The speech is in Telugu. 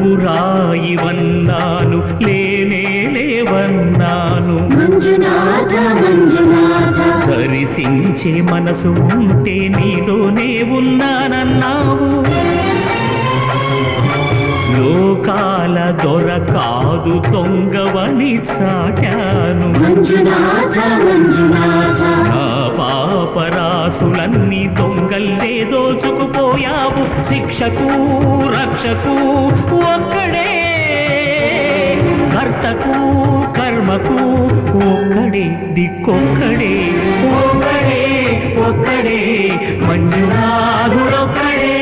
నువ్వు రాయివన్నాను, లేనే లేవన్నాను. మంజునాథ మంజునాథ దర్శించే మనసు ఉంటే నీలోనే ఉన్నానన్నావు. లోకాల దొర కాదు దొంగవని చాటాను. మంజునాథ మంజునాథ నా పాపరాసులన్నీ దొంగల్లే దోచుకుపోయావు. శిక్షకు రక్షకు ఒక్కడే, కర్తకు కర్మకు ఒక్కడే, దిక్కొక్కడే, ఒక్కడే ఒక్కడే మంజునాథుడొక్కడే.